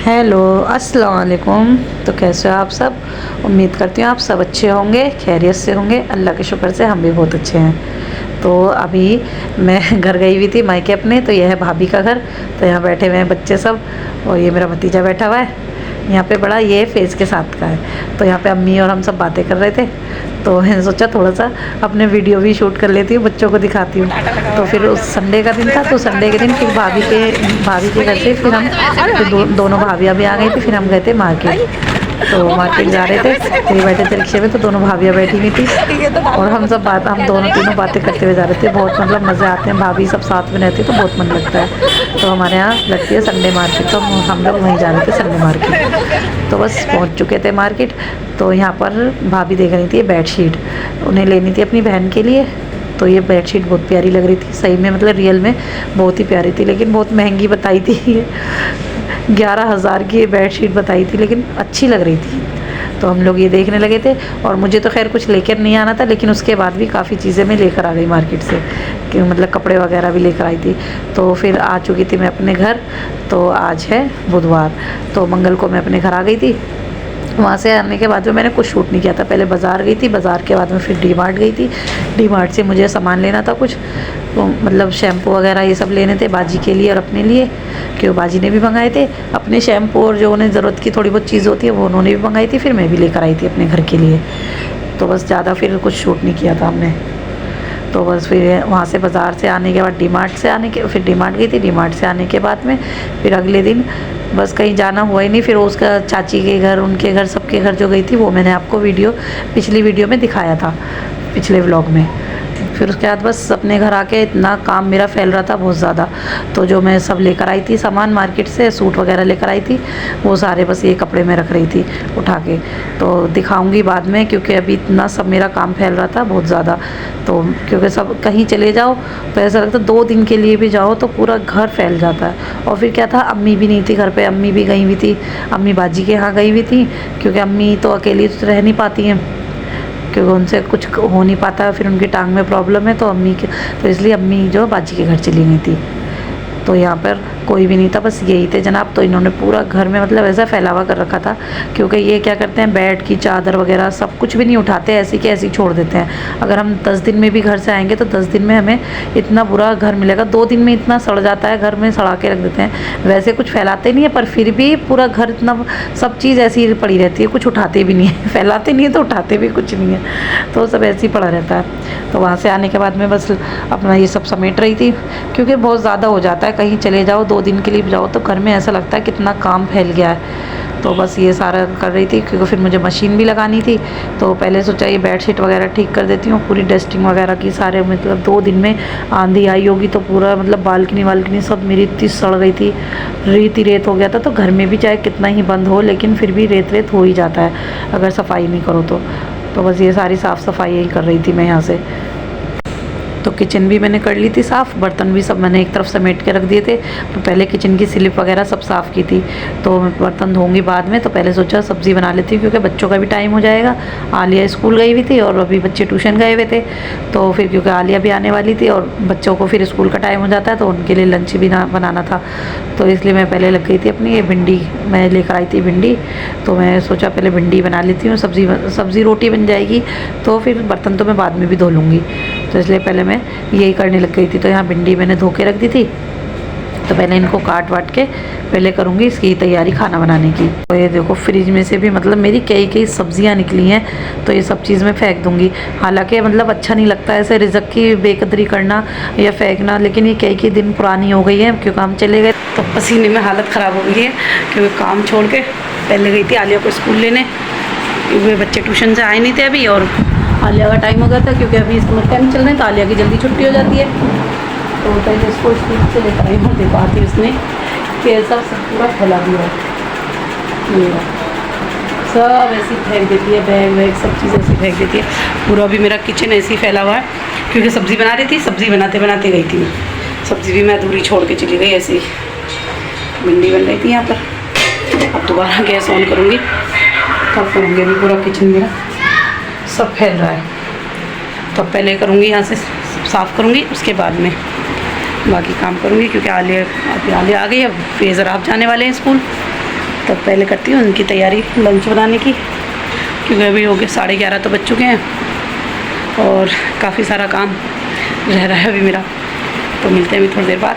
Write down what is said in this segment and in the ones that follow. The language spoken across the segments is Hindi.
हेलो अस्सलाम वालेकुम। तो कैसे हो आप सब? उम्मीद करती हूँ आप सब अच्छे होंगे, खैरियत से होंगे। अल्लाह के शुक्र से हम भी बहुत अच्छे हैं। तो अभी मैं घर गई हुई थी मायके अपने। तो यह है भाभी का घर। तो यहाँ बैठे हुए हैं बच्चे सब और ये मेरा भतीजा बैठा हुआ है यहाँ पे, बड़ा ये फेज़ के साथ का है। तो यहाँ पे अम्मी और हम सब बातें कर रहे थे। तो मैंने सोचा थोड़ा सा अपने वीडियो भी शूट कर लेती हूँ, बच्चों को दिखाती हूँ। तो फिर उस संडे का दिन था, तो संडे के दिन फिर भाभी के घर से फिर हम दोनों भाभियाँ भी आ गई थी। फिर हम गए थे मार्केट। तो मार्केट जा रहे थे, फिर बैठे थे रिक्शे में। तो दोनों भाभियाँ बैठी हुई थी और हम दोनों तीनों बातें करते हुए जा रहे थे। बहुत मतलब मज़े आते हैं, भाभी सब साथ में रहती है तो बहुत मन लगता है। तो हमारे यहाँ लगती है संडे मार्केट, तो हम लोग वहीं जा रहे थे संडे मार्केट। तो बस पहुँच चुके थे मार्केट। तो यहाँ पर भाभी देख रही थी बेडशीट, उन्हें लेनी थी अपनी बहन के लिए। तो ये बेडशीट बहुत प्यारी लग रही थी, सही में मतलब रियल में बहुत ही प्यारी थी, लेकिन बहुत महंगी बताई थी। 11,000 की बेडशीट बताई थी, लेकिन अच्छी लग रही थी। तो हम लोग ये देखने लगे थे और मुझे तो खैर कुछ लेकर नहीं आना था, लेकिन उसके बाद भी काफ़ी चीज़ें मैं लेकर आ गई मार्केट से, कि मतलब कपड़े वगैरह भी लेकर आई थी। तो फिर आ चुकी थी मैं अपने घर। तो आज है बुधवार, तो मंगल को मैं अपने घर आ गई थी। वहाँ से आने के बाद में मैंने कुछ शूट नहीं किया था। पहले बाज़ार गई थी, बाज़ार के बाद में फिर डी मार्ट गई थी। डी मार्ट से मुझे सामान लेना था कुछ, तो मतलब शैम्पू वगैरह ये सब लेने थे बाजी के लिए और अपने लिए, क्यों बाजी ने भी मंगाए थे अपने शैम्पू, और जो उन्हें ज़रूरत की थोड़ी बहुत चीज़ होती है वो उन्होंने भी मंगाई थी। फिर मैं भी लेकर आई थी अपने घर के लिए। तो बस ज़्यादा फिर कुछ शूट नहीं किया था हमने। तो बस फिर वहाँ से बाज़ार से आने के बाद फिर डी मार्ट गई थी। डी मार्ट से आने के बाद में फिर अगले दिन बस कहीं जाना हुआ ही नहीं। फिर उसका चाची के घर, उनके घर, सबके घर जो गई थी वो मैंने आपको पिछली वीडियो में दिखाया था, पिछले व्लॉग में। फिर उसके बाद बस अपने घर आके इतना काम मेरा फैल रहा था बहुत ज़्यादा। तो जो मैं सब लेकर आई थी सामान मार्केट से, सूट वगैरह लेकर आई थी, वो सारे बस ये कपड़े में रख रही थी उठा के। तो दिखाऊंगी बाद में, क्योंकि अभी इतना सब मेरा काम फैल रहा था बहुत ज़्यादा। तो क्योंकि सब कहीं चले जाओ तो ऐसा लगता है 2 दिन के लिए भी जाओ तो पूरा घर फैल जाता है। और फिर क्या था, अम्मी भी नहीं थी घर पे, अम्मी भी गई हुई थी, अम्मी बाजी के यहाँ गई हुई थी, क्योंकि अम्मी तो अकेली तो रह नहीं पाती हैं, क्योंकि उनसे कुछ हो नहीं पाता। फिर उनकी टांग में प्रॉब्लम है, तो इसलिए अम्मी जो बाजी के घर चली गई थी। तो यहाँ पर कोई भी नहीं था, बस यही थे जनाब। तो इन्होंने पूरा घर में मतलब ऐसा फैलावा कर रखा था, क्योंकि ये क्या करते हैं, बेड की चादर वगैरह सब कुछ भी नहीं उठाते, ऐसी के ऐसी छोड़ देते हैं। अगर हम 10 दिन में भी घर से आएंगे तो 10 दिन में हमें इतना बुरा घर मिलेगा, 2 दिन में इतना सड़ जाता है घर में, सड़ा के रख देते हैं। वैसे कुछ फैलाते नहीं है, पर फिर भी पूरा घर इतना, सब चीज़ ऐसी ही पड़ी रहती है, कुछ उठाते भी नहीं है। फैलाते नहीं है तो उठाते भी कुछ नहीं है, तो सब ऐसे ही पड़ा रहता है। तो वहाँ से आने के बाद में बस अपना ये सब समेट रही थी, क्योंकि बहुत ज़्यादा हो जाता है। कहीं चले जाओ 2 दिन के लिए भी जाओ तो घर में ऐसा लगता है कितना काम फैल गया है। तो बस ये सारा कर रही थी, क्योंकि फिर मुझे मशीन भी लगानी थी। तो पहले सोचा ये बेडशीट वगैरह ठीक कर देती हूँ, पूरी डस्टिंग वगैरह की सारे, मतलब 2 दिन में आंधी आई होगी तो पूरा मतलब बालकनी सब मेरी इतनी सड़ गई थी, रेत ही रेत हो गया था। तो घर में भी चाहे कितना ही बंद हो, लेकिन फिर भी रेत हो ही जाता है अगर सफाई नहीं करो तो बस ये सारी साफ़ सफाई यही कर रही थी मैं यहाँ से। तो किचन भी मैंने कर ली थी साफ़, बर्तन भी सब मैंने एक तरफ समेट के रख दिए थे। तो पहले किचन की स्लिप वगैरह सब साफ़ की थी, तो मैं बर्तन धोऊंगी बाद में। तो पहले सोचा सब्ज़ी बना लेती हूँ, क्योंकि बच्चों का भी टाइम हो जाएगा। आलिया स्कूल गई हुई थी और अभी बच्चे ट्यूशन गए हुए थे। तो फिर क्योंकि आलिया भी आने वाली थी और बच्चों को फिर स्कूल का टाइम हो जाता है, तो उनके लिए लंच भी बनाना था। तो इसलिए मैं पहले लग गई थी अपनी ये भिंडी, मैं लेकर आई थी भिंडी। तो मैं सोचा पहले भिंडी बना लेती हूँ, सब्ज़ी रोटी बन जाएगी, तो फिर बर्तन तो मैं बाद में भी धो लूँगी। तो इसलिए पहले मैं यही करने लग गई थी। तो यहाँ भिंडी मैंने धो के रख दी थी। तो पहले इनको काट वाट के पहले करूँगी इसकी तैयारी खाना बनाने की। तो ये देखो फ्रिज में से भी मतलब मेरी कई सब्जियाँ निकली हैं, तो ये सब चीज़ मैं फेंक दूँगी। हालांकि मतलब अच्छा नहीं लगता ऐसे रिज़्क़ की बेकदरी करना या फेंकना, लेकिन ये कई दिन पुरानी हो गई है, क्योंकि हम चले गए तो पसीने में हालत ख़राब हो गई है, क्योंकि काम छोड़ के पहले गई थी आलिया को स्कूल लेने। वे बच्चे ट्यूशन से आए नहीं थे अभी, और आलिया का टाइम हो गया था, क्योंकि अभी समर कैंप चल रहे हैं तो आलिया की जल्दी छुट्टी हो जाती है। तो पहले इसको स्कूल से लेकर आई हूँ, देखो आती उसने कि ऐसा सब पूरा फैला दिया है, ये सब ऐसी फेंक देती है, बैग वैग सब चीज़ ऐसी फेंक देती है। पूरा भी मेरा किचन ऐसे ही फैला हुआ है, क्योंकि सब्ज़ी बना रही थी, सब्ज़ी बनाते बनाते गई थी मैं, सब्ज़ी भी मैं अधूरी छोड़ के चली गई। ऐसे ही भिंडी बन रही थी यहाँ पर। अब दोबारा गैस ऑन करूँगी तब करूँगी। अभी पूरा किचन मेरा सब फैल रहा है, तो पहले करूँगी यहाँ से साफ़ करूँगी, उसके बाद में बाकी काम करूँगी, क्योंकि आलिया आ गई। अब फेज़र आप जाने वाले हैं स्कूल, तो पहले करती हूँ उनकी तैयारी लंच बनाने की, क्योंकि अभी हो गए 11:30 तो बज चुके हैं और काफ़ी सारा काम रह रहा है अभी मेरा। तो मिलते हैं अभी थोड़ी देर बाद।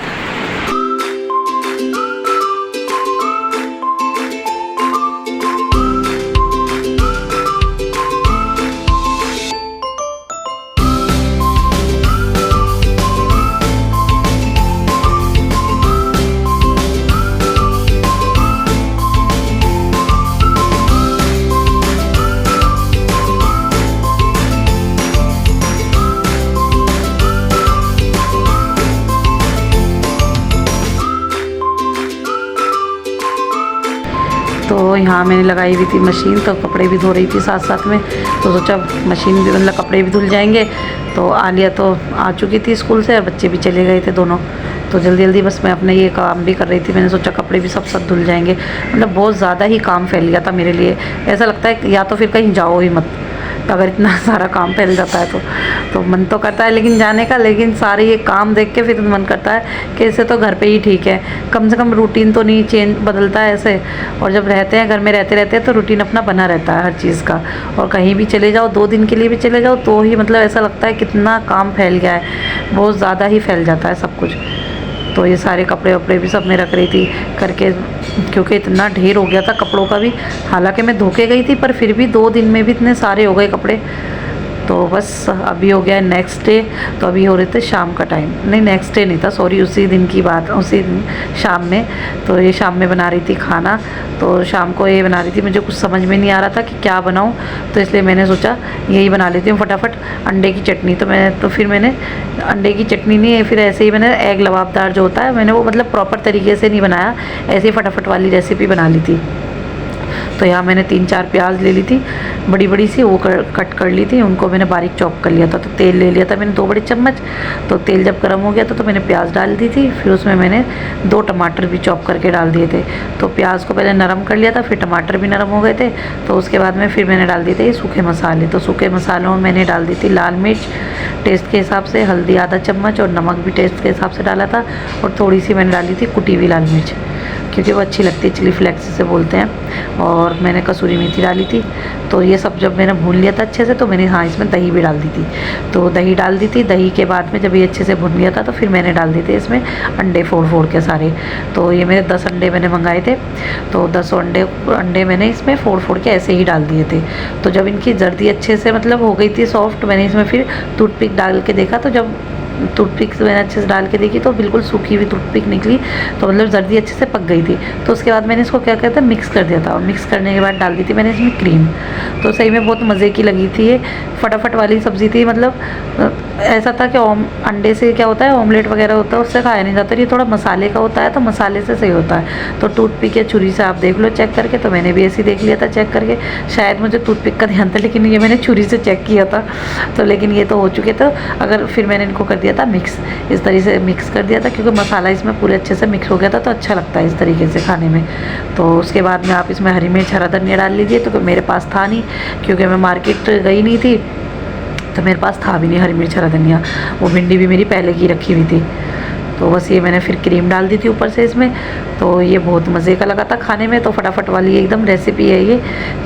तो यहाँ मैंने लगाई हुई थी मशीन, तो कपड़े भी धो रही थी साथ साथ में। तो सोचा मशीन भी मतलब कपड़े भी धुल जाएंगे। तो आलिया तो आ चुकी थी स्कूल से और बच्चे भी चले गए थे दोनों। तो जल्दी जल्दी बस मैं अपने ये काम भी कर रही थी। मैंने सोचा कपड़े भी सब सब धुल जाएंगे। मतलब बहुत ज़्यादा ही काम फैल गया था मेरे लिए। ऐसा लगता है या तो फिर कहीं जाओ ही मत, तो अगर इतना सारा काम फैल जाता है तो मन तो करता है लेकिन जाने का, लेकिन सारे ये काम देख के फिर मन करता है कि इससे तो घर पे ही ठीक है, कम से कम रूटीन तो नहीं चेंज बदलता है ऐसे। और जब रहते हैं घर में रहते रहते हैं तो रूटीन अपना बना रहता है हर चीज़ का। और कहीं भी चले जाओ, 2 दिन के लिए भी चले जाओ तो ही मतलब ऐसा लगता है कितना काम फैल गया है, बहुत ज़्यादा ही फैल जाता है सब कुछ। तो ये सारे कपड़े वपड़े भी सब मैं रख रही थी करके, क्योंकि इतना ढेर हो गया था कपड़ों का भी। हालांकि मैं धो के गई थी पर फिर भी 2 दिन में भी इतने सारे हो गए कपड़े। तो बस अभी हो गया है नेक्स्ट डे। तो अभी हो रहे थे शाम का टाइम, नहीं नेक्स्ट डे नहीं था सॉरी, उसी दिन की बात, उसी दिन शाम में। तो ये शाम में बना रही थी खाना। तो शाम को ये बना रही थी, मुझे कुछ समझ में नहीं आ रहा था कि क्या बनाऊं, तो इसलिए मैंने सोचा यही बना लेती हूँ फटाफट, अंडे की चटनी। तो फिर मैंने अंडे की चटनी नहीं, फिर ऐसे ही मैंने एग लबाबदार जो होता है, मैंने वो मतलब प्रॉपर तरीके से नहीं बनाया, ऐसे ही फटाफट वाली रेसिपी बना ली थी। तो यहाँ मैंने 3-4 प्याज ले ली थी बड़ी बड़ी सी, वो कट कर ली थी, उनको मैंने बारीक चॉप कर लिया था। तो तेल ले लिया था मैंने 2 बड़े चम्मच। तो तेल जब गर्म हो गया था तो मैंने प्याज डाल दी थी, फिर उसमें मैंने 2 टमाटर भी चॉप करके डाल दिए थे। तो प्याज को पहले नरम कर लिया था, फिर टमाटर भी नरम हो गए थे। तो उसके बाद में फिर मैंने डाल दिए थे ये सूखे मसाले। तो सूखे मसालों में मैंने डाल दी थी लाल मिर्च टेस्ट के हिसाब से, हल्दी आधा चम्मच और नमक भी टेस्ट के हिसाब से डाला था। और थोड़ी सी मैंने डाली थी कुटी हुई लाल मिर्च, क्योंकि वो अच्छी लगती है, चिली फ्लेक्स से बोलते हैं। और मैंने कसूरी मेथी डाली थी। तो ये सब जब मैंने भून लिया था अच्छे से, तो मैंने हाँ इसमें दही भी डाल दी थी। तो दही डाल दी थी, दही के बाद में जब ये अच्छे से भून लिया था तो फिर मैंने डाल दिए थे इसमें अंडे फोड़ के सारे। तो ये मेरे 10 अंडे मैंने मंगाए थे। तो 10 अंडे मैंने इसमें फोड़ के ऐसे ही डाल दिए थे। तो जब इनकी जर्दी अच्छे से मतलब हो गई थी सॉफ्ट, मैंने इसमें फिर टूथपिक डाल के देखा। तो जब टूथपिक मैंने अच्छे से डाल के देखी तो बिल्कुल सूखी हुई टूथपिक निकली। तो मतलब जर्दी अच्छे से पक गई थी। तो उसके बाद मैंने इसको क्या कहते हैं मिक्स कर दिया था, और मिक्स करने के बाद डाल दी थी मैंने इसमें क्रीम। तो सही में बहुत मज़े की लगी थी, ये फटाफट वाली सब्ज़ी थी। मतलब ऐसा था कि अंडे से क्या होता है, ऑमलेट वगैरह होता है उससे खाया नहीं जाता, ये थोड़ा मसाले का होता है तो मसाले से सही होता है। तो टूथपिक या छुरी से आप देख लो चेक करके। तो मैंने भी ऐसे ही देख लिया था चेक करके, शायद मुझे टूथपिक का ध्यान था लेकिन ये मैंने छुरी से चेक किया था। तो लेकिन ये तो हो चुके थे। अगर फिर मैंने इनको कर दिया था मिक्स, इस तरीके से मिक्स कर दिया था, क्योंकि मसाला इसमें पूरे अच्छे से मिक्स हो गया था तो अच्छा लगता है इस तरीके से खाने में। तो उसके बाद में आप इसमें हरी मिर्च हरा धनिया डाल लीजिए। तो मेरे पास था नहीं, क्योंकि मैं मार्केट गई नहीं थी, तो मेरे पास था भी नहीं हरी मिर्च हरा धनिया। वो भिंडी भी मेरी पहले की रखी हुई थी। तो बस ये मैंने फिर क्रीम डाल दी थी ऊपर से इसमें। तो ये बहुत मज़े का लगा था खाने में। तो फटाफट वाली एकदम रेसिपी है ये,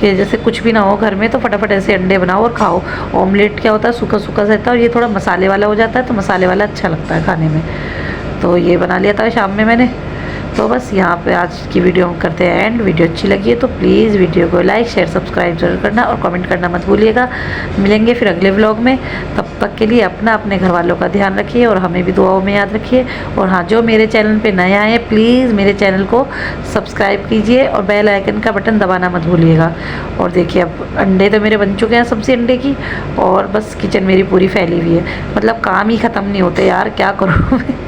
कि जैसे कुछ भी ना हो घर में तो फटाफट ऐसे अंडे बनाओ और खाओ। ऑमलेट क्या होता है सूखा सूखा रहता है, और ये थोड़ा मसाले वाला हो जाता है, तो मसाले वाला अच्छा लगता है खाने में। तो ये बना लिया था शाम में मैंने। तो बस यहाँ पे आज की वीडियो हम करते हैं एंड। वीडियो अच्छी लगी है तो प्लीज़ वीडियो को लाइक शेयर सब्सक्राइब जरूर करना और कमेंट करना मत भूलिएगा। मिलेंगे फिर अगले व्लॉग में, तब तक के लिए अपने घर वालों का ध्यान रखिए और हमें भी दुआओं में याद रखिए। और हाँ, जो मेरे चैनल पे नए आए हैं प्लीज़ मेरे चैनल को सब्सक्राइब कीजिए और बेल आइकन का बटन दबाना मत भूलिएगा। और देखिए अब अंडे तो मेरे बन चुके हैं सब्ज़ी अंडे की, और बस किचन मेरी पूरी फैली हुई है। मतलब काम ही ख़त्म नहीं होते यार, क्या करूँ मैं।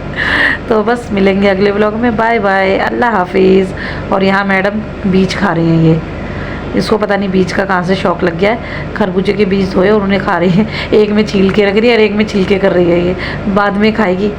तो बस मिलेंगे अगले व्लॉग में, बाय बाय, अल्लाह हाफिज़। और यहाँ मैडम बीज खा रही हैं, ये इसको पता नहीं बीज का कहाँ से शौक़ लग गया है। खरबूजे के बीज धोए और उन्हें खा रही है, एक में छील के रख रही है और एक में छिलके कर रही है, ये बाद में खाएगी।